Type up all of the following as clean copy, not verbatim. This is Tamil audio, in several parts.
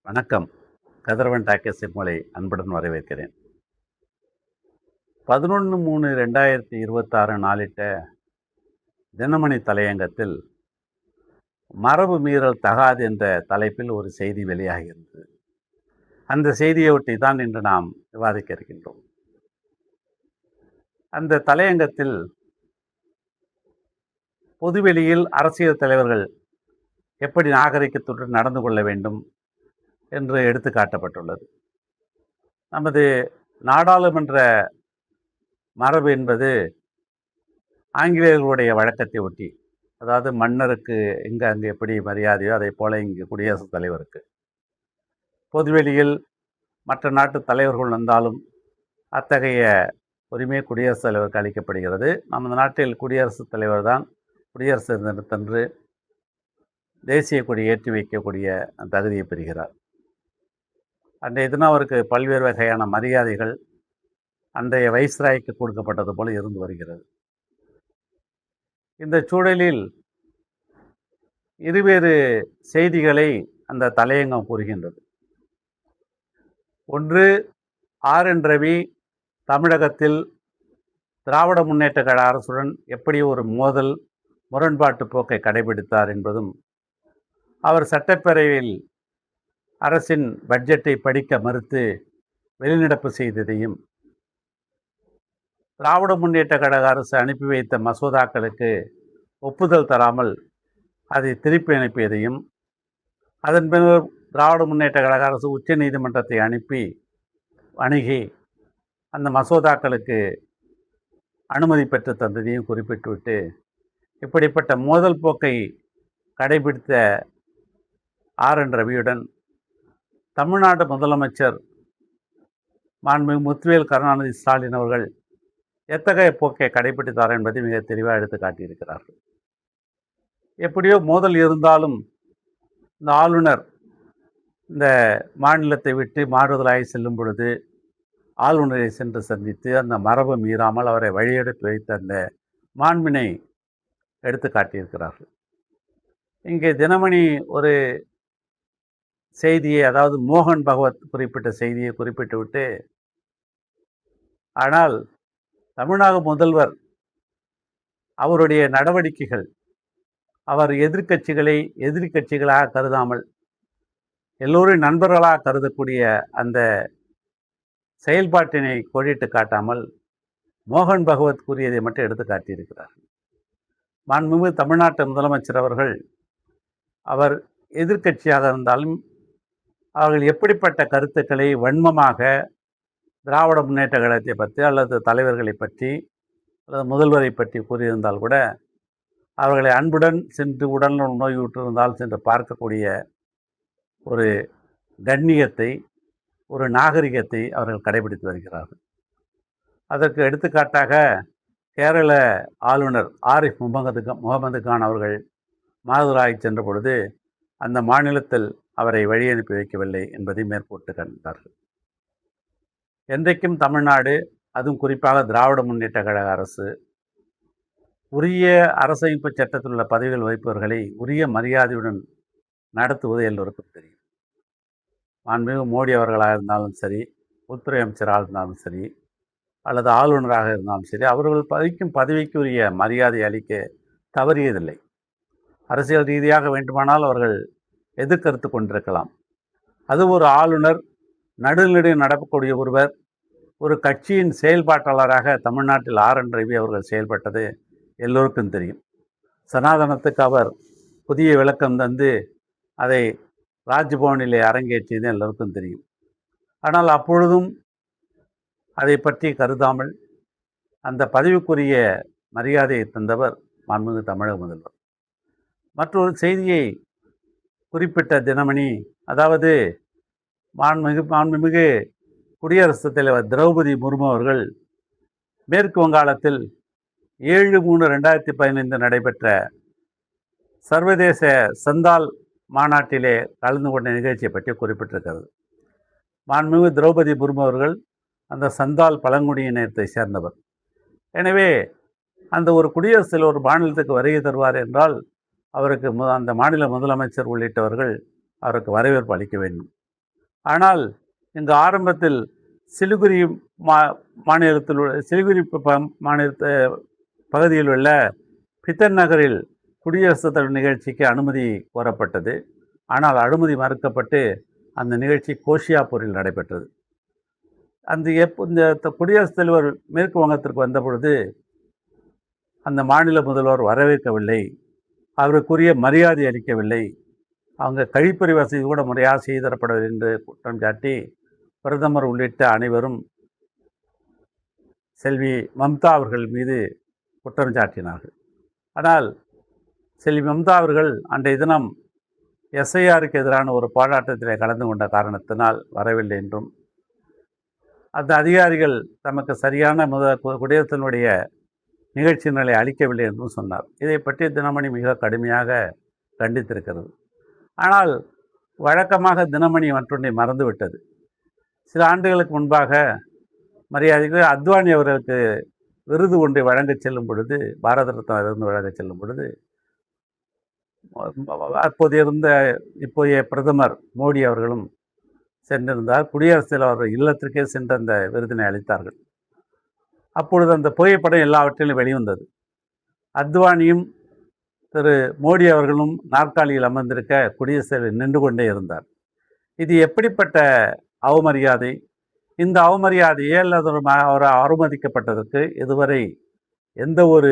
வணக்கம். கதிரவன் டாக்கீஸ் உங்களை அன்புடன் வரவேற்கிறேன். 11/3/2026 நாளிட்ட தினமணி தலையங்கத்தில் மரபு மீறல் தகாது என்ற தலைப்பில் ஒரு செய்தி வெளியாகியிருந்தது. அந்த செய்தியை ஒட்டி தான் இன்று நாம் விவாதிக்க இருக்கின்றோம். அந்த தலையங்கத்தில் பொதுவெளியில் அரசியல் தலைவர்கள் எப்படி நாகரிகத்துடன் நடந்து கொள்ள வேண்டும் என்று எடுத்து காட்டப்பட்டுள்ளது. நமது நாடாளுமன்ற மரபு என்பது ஆங்கிலேயர்களுடைய வழக்கத்தை ஒட்டி, அதாவது மன்னருக்கு அங்கே எப்படி மரியாதையோ அதை போல இங்கு குடியரசுத் தலைவருக்கு, பொதுவெளியில் மற்ற நாட்டு தலைவர்கள் வந்தாலும் அத்தகைய உரிமை குடியரசுத் தலைவருக்கு அளிக்கப்படுகிறது. நமது நாட்டில் குடியரசுத் தலைவர் தான் குடியரசு தினத்தன்று தேசிய கொடி ஏற்றி வைக்கக்கூடிய தகுதியை பெறுகிறார். அன்றைய தினம் அவருக்கு பல்வேறு வகையான மரியாதைகள் அன்றைய வைஸ்ராய்க்கு கொடுக்கப்பட்டது போல இருந்து வருகிறது. இந்த சூழலில் இருவேறு செய்திகளை அந்த தலையங்கம் கூறுகின்றது. ஒன்று, RN ரவி தமிழகத்தில் திராவிட முன்னேற்ற கழக அரசுடன் எப்படி ஒரு முரண்பாட்டு போக்கை கடைபிடித்தார் என்பதும், அவர் சட்டப்பேரவையில் அரசின் பட்ஜெட்டை படிக்க மறுத்து வெளிநடப்பு செய்ததையும், திராவிட முன்னேற்ற கழக அரசு அனுப்பி வைத்த மசோதாக்களுக்கு ஒப்புதல் தராமல் அதை திருப்பி அனுப்பியதையும், அதன் பின்னர் திராவிட முன்னேற்ற கழக அரசு உச்ச நீதிமன்றத்தை அணுகி அந்த மசோதாக்களுக்கு அனுமதி பெற்று தந்ததையும் குறிப்பிட்டுவிட்டு, இப்படிப்பட்ட மோதல் போக்கை கடைபிடித்த RN ரவியுடன் தமிழ்நாடு முதலமைச்சர் மாண்புமிகு முத்துவேல் கருணாநிதி ஸ்டாலின் அவர்கள் எத்தகைய போக்கை கடைபிடித்தார் என்பதை மிக தெளிவாக எடுத்து காட்டியிருக்கிறார்கள். எப்படியோ மோதல் இருந்தாலும் இந்த ஆளுநர் இந்த மாநிலத்தை விட்டு மாறுதலாகி செல்லும் பொழுது ஆளுநரை சென்று சந்தித்து அந்த மரபு மீறாமல் அவரை வழியெடுத்து வைத்த அந்த மாண்பினை எடுத்து காட்டியிருக்கிறார்கள். இங்கே தினமணி ஒரு செய்தியை, அதாவது மோகன் பகவத் குறிப்பிட்ட செய்தியை குறிப்பிட்டுவிட்டு, ஆனால் தமிழ்நாடு முதல்வர் அவருடைய நடவடிக்கைகள், அவர் எதிர்க்கட்சிகளை எதிரி கட்சிகளாக கருதாமல் எல்லோரும் நண்பர்களாக கருதக்கூடிய அந்த செயல்பாட்டினை கோடிட்டு காட்டாமல் மோகன் பகவத் கூறியதை மட்டும் எடுத்து காட்டியிருக்கிறார்கள். மாண்புமிகு தமிழ்நாட்டு முதலமைச்சர் அவர்கள், அவர் எதிர்க்கட்சியாக இருந்தாலும் அவர்கள் எப்படிப்பட்ட கருத்துக்களை வன்மமாக திராவிட முன்னேற்ற கழகத்தை பற்றி அல்லது தலைவர்களை பற்றி அல்லது முதல்வரை பற்றி கூறியிருந்தால் கூட அவர்களை அன்புடன் சென்று உடல் நோயுற்றிருந்தால் சென்று பார்க்கக்கூடிய ஒரு கண்ணியத்தை, ஒரு நாகரிகத்தை அவர்கள் கடைபிடித்து வருகிறார்கள். அதற்கு எடுத்துக்காட்டாக கேரள ஆளுநர் ஆரிஃப் முகமது கான் அவர்கள் மாதுராய் சென்ற பொழுது அந்த மாநிலத்தில் அவரை வழி அனுப்பி வைக்கவில்லை என்பதை மேற்கோட்டு கண்டார்கள். என்றைக்கும் தமிழ்நாடு, அதுவும் குறிப்பாக திராவிட முன்னேற்ற கழக அரசு, உரிய அரசமைப்பு சட்டத்தில் உள்ள பதவிகள் வகிப்பவர்களை உரிய மரியாதையுடன் நடத்துவது எல்லோருக்கும் தெரியும். மாண்புமிகு மோடி அவர்களாக இருந்தாலும் சரி, உள்துறை அமைச்சராக இருந்தாலும் சரி, அல்லது ஆளுநராக இருந்தாலும் சரி, அவர்கள் வகிக்கும் பதவிக்கு உரிய மரியாதை அளிக்க தவறியதில்லை. அரசியல் ரீதியாக வேண்டுமானால் அவர்கள் எதிர்கருத்து கொண்டிருக்கலாம். அது ஒரு ஆளுநர், நடுநிலை நடக்கக்கூடிய ஒருவர், ஒரு கட்சியின் செயல்பாட்டாளராக தமிழ்நாட்டில் RN ரவி அவர்கள் செயல்பட்டது எல்லோருக்கும் தெரியும். சனாதனத்துக்கு அவர் புதிய விளக்கம் தந்து அதை ராஜ்பவனிலே அரங்கேற்றியது எல்லோருக்கும் தெரியும். ஆனால் அப்பொழுதும் அதை பற்றி கருதாமல் அந்த பதவிக்குரிய மரியாதையை தந்தவர் மாண்புமிகு தமிழக முதல்வர். மற்றொரு செய்தியை குறிப்பிட்ட தினமணி, அதாவது மாண்புமிகு குடியரசுத் தலைவர் திரௌபதி முர்மு அவர்கள் மேற்கு வங்காளத்தில் 7/3/2015 நடைபெற்ற சர்வதேச சந்தால் மாநாட்டிலே கலந்து கொண்ட நிகழ்ச்சியை பற்றி குறிப்பிட்டிருக்கிறது. மாண்புமிகு திரௌபதி முர்மு அவர்கள் அந்த சந்தால் பழங்குடியினத்தை சேர்ந்தவர். எனவே அந்த ஒரு குடியரசில் ஒரு மாநிலத்துக்கு வருகை தருவார் என்றால் அவருக்கு அந்த மாநில முதலமைச்சர் உள்ளிட்டவர்கள் அவருக்கு வரவேற்பு அளிக்க வேண்டும். ஆனால் இங்கு ஆரம்பத்தில் சிலிகுரி மாநிலத்தில் சிலிகுரி மாநில பகுதியில் உள்ள பித்தன் நகரில் குடியரசுத் தலைவர் நிகழ்ச்சிக்கு அனுமதி கோரப்பட்டது. ஆனால் அனுமதி மறுக்கப்பட்டு அந்த நிகழ்ச்சி கோஷியாப்பூரில் நடைபெற்றது. இந்த குடியரசுத் தலைவர் மேற்கு வங்கத்திற்கு வந்த பொழுது அந்த மாநில முதல்வர் வரவேற்கவில்லை, அவருக்குரிய மரியாதை அளிக்கவில்லை, அவங்க கழிப்பறை வசதி கூட முறையாக செய்து தரப்படவில்லை என்று குற்றம் சாட்டி பிரதமர் உள்ளிட்ட அனைவரும் செல்வி மம்தா அவர்கள் மீது குற்றம் சாட்டினார்கள். ஆனால் செல்வி மம்தா அவர்கள் அன்றைய தினம் எஸ்ஐஆருக்கு எதிரான ஒரு போராட்டத்தில் கலந்து கொண்ட காரணத்தினால் வரவில்லை என்றும், அந்த அதிகாரிகள் தமக்கு சரியான குடியரசினுடைய நிகழ்ச்சிகளை அளிக்கவில்லை என்றும் சொன்னார். இதை பற்றி தினமணி மிக கடுமையாக கண்டித்திருக்கிறது. ஆனால் வழக்கமாக தினமணி மற்றொன்றை மறந்துவிட்டது. சில ஆண்டுகளுக்கு முன்பாக மரியாதைக்கு அத்வானி அவர்களுக்கு விருது ஒன்றை வழங்க செல்லும் பொழுது, பாரத ரத்னா விருது வழங்க செல்லும் பொழுது, அப்போது இருந்த இப்போதைய பிரதமர் மோடி அவர்களும் சென்றிருந்தார். குடியரசுத் தலைவர் இல்லத்திற்கே சென்று அந்த விருதினை அளித்தார்கள். அப்பொழுது அந்த புகைப்படம் எல்லாவற்றிலும் வெளிவந்தது. அத்வானியும் திரு மோடி அவர்களும் நாற்காலியில் அமர்ந்திருக்க குடியரசுத் தலைவர் நின்று கொண்டே இருந்தார். இது எப்படிப்பட்ட அவமரியாதை? இந்த அவமரியாதையே அல்லது அவர் அவமதிக்கப்பட்டதற்கு இதுவரை எந்த ஒரு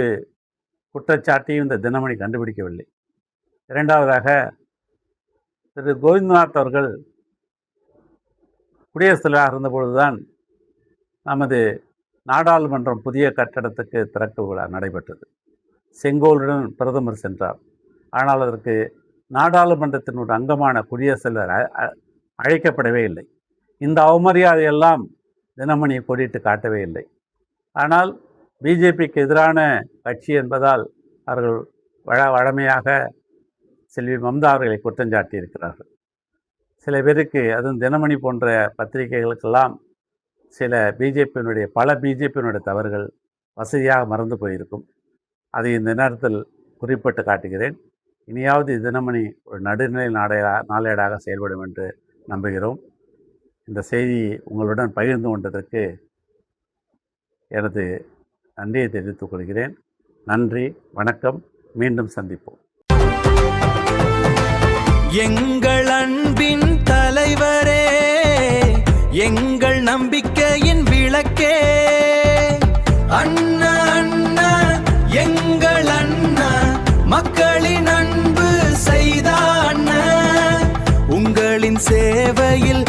குற்றச்சாட்டையும் இந்த தினமணி கண்டுபிடிக்கவில்லை. இரண்டாவதாக, திரு கோவிந்தநாத் அவர்கள் குடியரசுத் தலைவராக இருந்தபொழுதுதான் நமது நாடாளுமன்றம் புதிய கட்டடத்துக்கு திறப்பு விழா நடைபெற்றது. செங்கோலுடன் பிரதமர் சென்றார். ஆனால் அதற்கு நாடாளுமன்றத்தின் ஒரு அங்கமான குடியரசுத் தலைவர் அழைக்கப்படவே இல்லை. இந்த அவமரியாதையெல்லாம் தினமணி கொடிட்டு காட்டவே இல்லை. ஆனால் பிஜேபிக்கு எதிரான கட்சி என்பதால் அவர்கள் வழமையாக செல்வி மம்தா அவர்களை குற்றஞ்சாட்டி இருக்கிறார்கள். சில பேருக்கு, அதுவும் தினமணி போன்ற பத்திரிகைகளுக்கெல்லாம் பல பிஜேபியினுடைய தவறுகள் வசதியாக மறந்து போயிருக்கும். அதை இந்த நேரத்தில் குறிப்பிட்டு காட்டுகிறேன். இனியாவது தினமணி ஒரு நடுநிலை நாளேடாக செயல்படும் என்று நம்புகிறோம். இந்த செய்தி உங்களுடன் பகிர்ந்து கொண்டதற்கு எனது நன்றியை தெரிவித்துக் கொள்கிறேன். நன்றி, வணக்கம். மீண்டும் சந்திப்போம். எங்கள் அன்பின் தலைவரே, எங்கள் நம்பிக்கையின் விளக்கே, அண்ணா அண்ணா எங்கள் அண்ணா, மக்களின் அன்பு செய்த அண்ணா, உங்களின் சேவையில்